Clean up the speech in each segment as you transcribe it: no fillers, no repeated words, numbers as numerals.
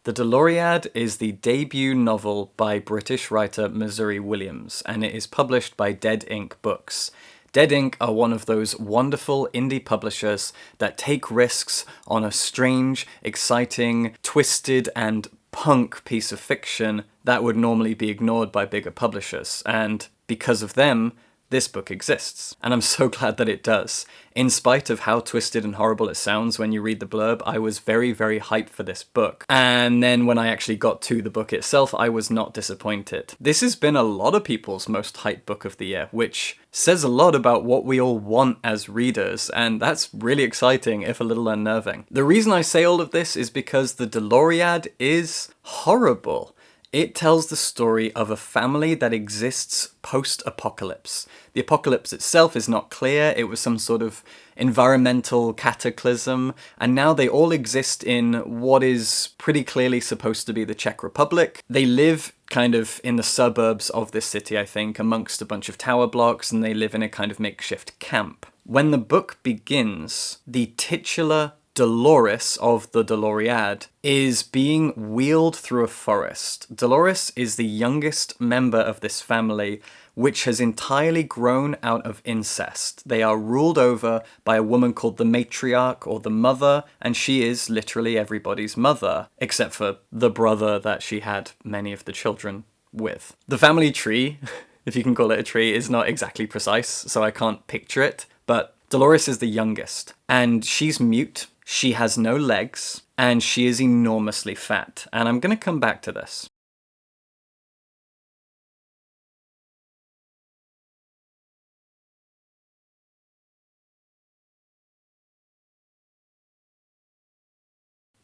The Doloriad is the debut novel by British writer Missouri Williams, and it is published by Dead Ink Books. Dead Ink are one of those wonderful indie publishers that take risks on a strange, exciting, twisted, and punk piece of fiction that would normally be ignored by bigger publishers, and because of them, this book exists, and I'm so glad that it does. In spite of how twisted and horrible it sounds when you read the blurb, I was very, very hyped for this book. And then when I actually got to the book itself, I was not disappointed. This has been a lot of people's most hyped book of the year, which says a lot about what we all want as readers, and that's really exciting, if a little unnerving. The reason I say all of this is because the Doloriad is horrible. It tells the story of a family that exists post-apocalypse. The apocalypse itself is not clear, it was some sort of environmental cataclysm, and now they all exist in what is pretty clearly supposed to be the Czech Republic. They live kind of in the suburbs of this city, I think, amongst a bunch of tower blocks, and they live in a kind of makeshift camp. When the book begins, the titular Dolores of the Doloriad is being wheeled through a forest. Dolores is the youngest member of this family, which has entirely grown out of incest. They are ruled over by a woman called the matriarch, or the mother, and she is literally everybody's mother, except for the brother that she had many of the children with. The family tree, if you can call it a tree, is not exactly precise, so I can't picture it, but Dolores is the youngest, and she's mute. She has no legs, and she is enormously fat, and I'm going to come back to this.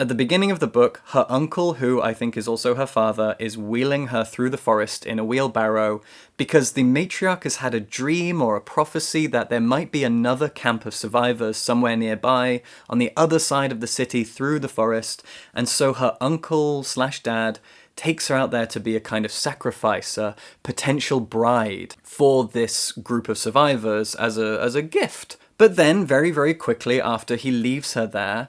At the beginning of the book, her uncle, who I think is also her father, is wheeling her through the forest in a wheelbarrow because the matriarch has had a dream or a prophecy that there might be another camp of survivors somewhere nearby on the other side of the city through the forest, and so her uncle/dad takes her out there to be a kind of sacrifice, a potential bride for this group of survivors as a gift. But then, very, very quickly after he leaves her there,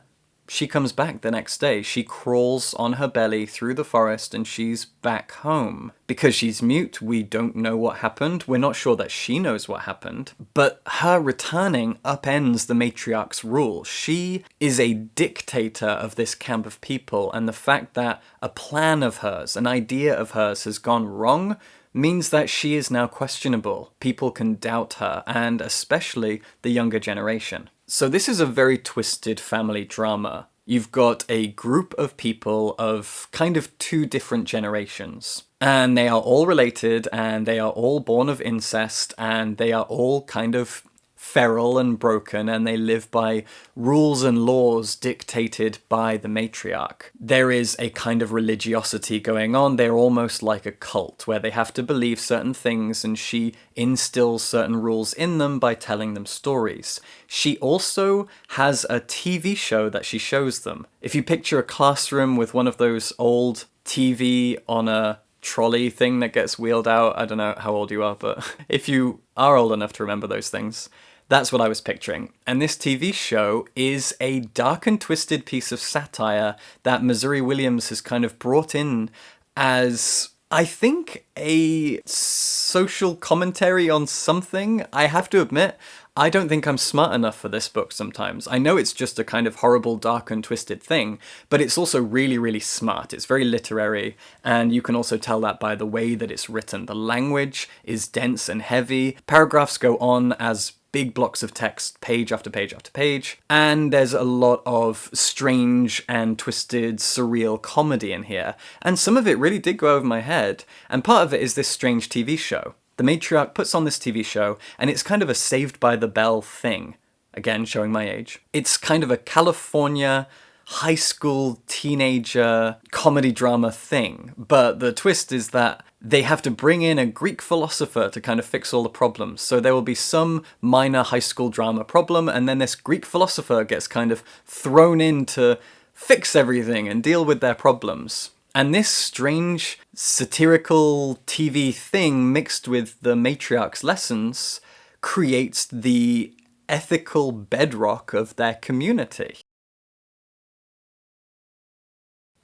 she comes back the next day. She crawls on her belly through the forest and she's back home. Because she's mute, we don't know what happened. We're not sure that she knows what happened. But her returning upends the matriarch's rule. She is a dictator of this camp of people, and the fact that a plan of hers, an idea of hers has gone wrong means that she is now questionable. People can doubt her, and especially the younger generation. So this is a very twisted family drama. You've got a group of people of kind of two different generations, and they are all related, and they are all born of incest, and they are all kind of feral and broken, and they live by rules and laws dictated by the matriarch. There is a kind of religiosity going on. They're almost like a cult where they have to believe certain things, and she instills certain rules in them by telling them stories. She also has a TV show that she shows them. If you picture a classroom with one of those old TV on a trolley thing that gets wheeled out, I don't know how old you are, but if you are old enough to remember those things, that's what I was picturing. And this TV show is a dark and twisted piece of satire that Missouri Williams has kind of brought in as, I think, a social commentary on something. I have to admit, I don't think I'm smart enough for this book sometimes. I know it's just a kind of horrible, dark and twisted thing, but it's also really, really smart. It's very literary, and you can also tell that by the way that it's written. The language is dense and heavy. Paragraphs go on as big blocks of text, page after page after page, and there's a lot of strange and twisted, surreal comedy in here, and some of it really did go over my head, and part of it is this strange TV show. The matriarch puts on this TV show, and it's kind of a Saved by the Bell thing. Again, showing my age. It's kind of a California high school teenager comedy drama thing, but the twist is that they have to bring in a Greek philosopher to kind of fix all the problems. So there will be some minor high school drama problem, and then this Greek philosopher gets kind of thrown in to fix everything and deal with their problems. And this strange satirical TV thing mixed with the matriarch's lessons creates the ethical bedrock of their community.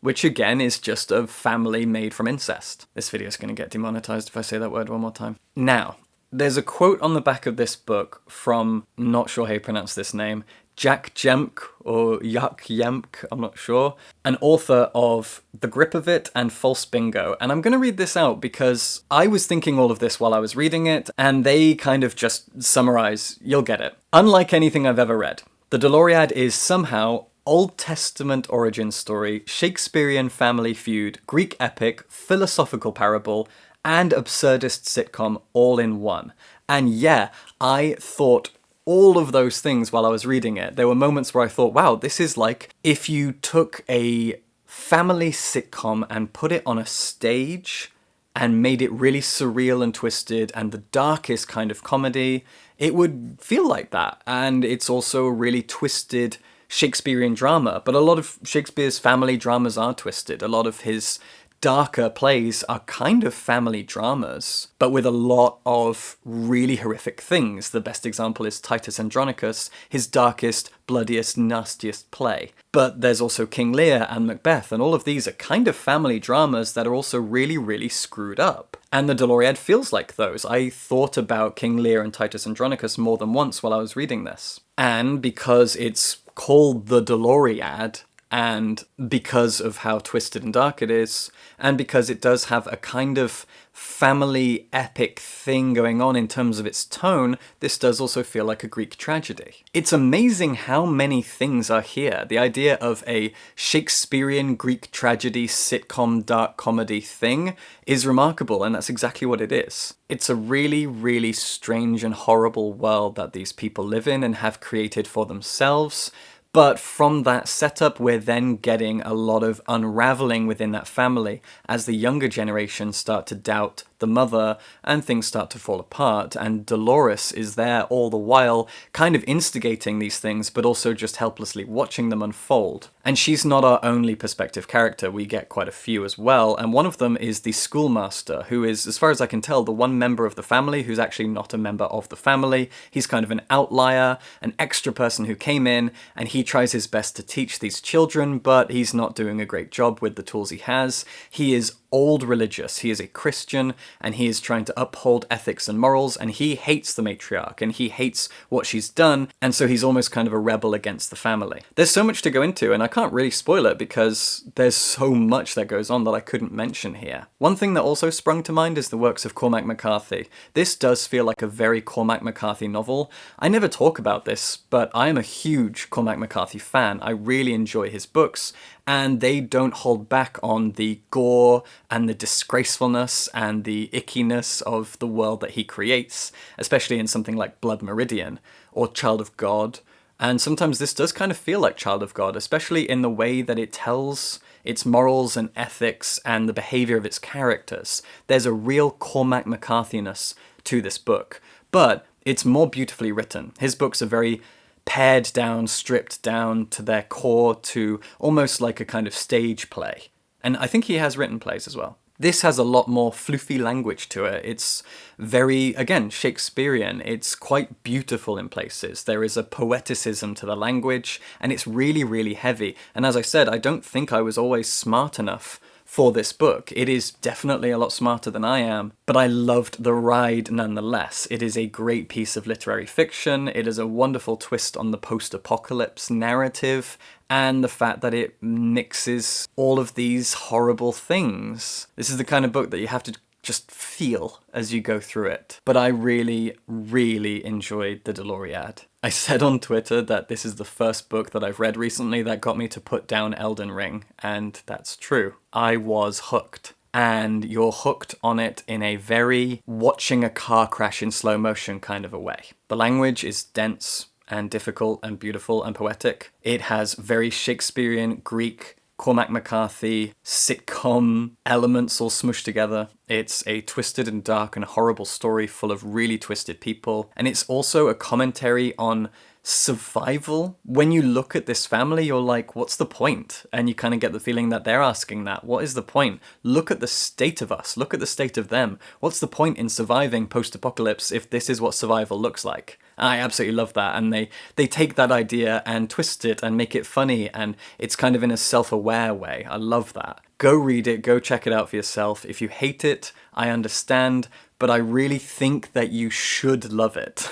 which again is just a family made from incest. This video is going to get demonetized if I say that word one more time. Now, there's a quote on the back of this book from, not sure how you pronounce this name, Jack Jemk or Yak Yemk, I'm not sure, an author of The Grip of It and False Bingo. And I'm going to read this out because I was thinking all of this while I was reading it, and they kind of just summarize, you'll get it. Unlike anything I've ever read, the Doloriad is somehow Old Testament origin story, Shakespearean family feud, Greek epic, philosophical parable, and absurdist sitcom all in one. And yeah, I thought all of those things while I was reading it. There were moments where I thought, wow, this is like if you took a family sitcom and put it on a stage and made it really surreal and twisted and the darkest kind of comedy, it would feel like that. And it's also a really twisted Shakespearean drama. But a lot of Shakespeare's family dramas are twisted. A lot of his darker plays are kind of family dramas, but with a lot of really horrific things. The best example is Titus Andronicus, his darkest, bloodiest, nastiest play. But there's also King Lear and Macbeth, and all of these are kind of family dramas that are also really, really screwed up. And the Doloriad feels like those. I thought about King Lear and Titus Andronicus more than once while I was reading this. And because it's called the Doloriad, and because of how twisted and dark it is, and because it does have a kind of family epic thing going on in terms of its tone, this does also feel like a Greek tragedy. It's amazing how many things are here. The idea of a Shakespearean Greek tragedy sitcom dark comedy thing is remarkable, and that's exactly what it is. It's a really, really strange and horrible world that these people live in and have created for themselves. But from that setup, we're then getting a lot of unraveling within that family as the younger generation start to doubt the mother and things start to fall apart. And Dolores is there all the while, kind of instigating these things, but also just helplessly watching them unfold. And she's not our only perspective character. We get quite a few as well. And one of them is the schoolmaster, who is, as far as I can tell, the one member of the family who's actually not a member of the family. He's kind of an outlier, an extra person who came in, and he tries his best to teach these children, but he's not doing a great job with the tools he has. He is old religious, he is a Christian, and he is trying to uphold ethics and morals, and he hates the matriarch, and he hates what she's done, and so he's almost kind of a rebel against the family. There's so much to go into, and I can't really spoil it because there's so much that goes on that I couldn't mention here. One thing that also sprung to mind is the works of Cormac McCarthy. This does feel like a very Cormac McCarthy novel. I never talk about this, but I am a huge Cormac McCarthy fan. I really enjoy his books, and they don't hold back on the gore and the disgracefulness and the ickiness of the world that he creates, especially in something like Blood Meridian or Child of God. And sometimes this does kind of feel like Child of God, especially in the way that it tells its morals and ethics and the behavior of its characters. There's a real Cormac McCarthy-ness to this book, but it's more beautifully written. His books are very pared down, stripped down to their core, to almost like a kind of stage play. And I think he has written plays as well. This has a lot more floofy language to it. It's very, again, Shakespearean. It's quite beautiful in places. There is a poeticism to the language, and it's really, really heavy. And as I said, I don't think I was always smart enough for this book. It is definitely a lot smarter than I am, but I loved the ride nonetheless. It is a great piece of literary fiction. It is a wonderful twist on the post-apocalypse narrative, and the fact that it mixes all of these horrible things. This is the kind of book that you have to just feel as you go through it. But I really, really enjoyed the Doloriad. I said on Twitter that this is the first book that I've read recently that got me to put down Elden Ring, and that's true. I was hooked. And you're hooked on it in a very watching a car crash in slow motion kind of a way. The language is dense and difficult and beautiful and poetic. It has very Shakespearean, Greek, Cormac McCarthy sitcom elements all smushed together. It's a twisted and dark and horrible story full of really twisted people. And it's also a commentary on survival. When you look at this family, you're like, what's the point? And you kind of get the feeling that they're asking that. What is the point? Look at the state of us. Look at the state of them. What's the point in surviving post-apocalypse if this is what survival looks like? I absolutely love that, and they take that idea and twist it and make it funny, and it's kind of in a self-aware way. I love that. Go read it, go check it out for yourself. If you hate it, I understand, but I really think that you should love it.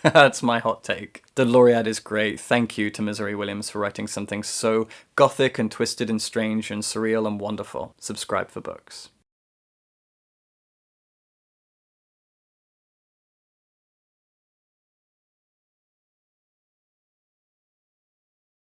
That's my hot take. Doloriad is great. Thank you to Misery Williams for writing something so gothic and twisted and strange and surreal and wonderful. Subscribe for books.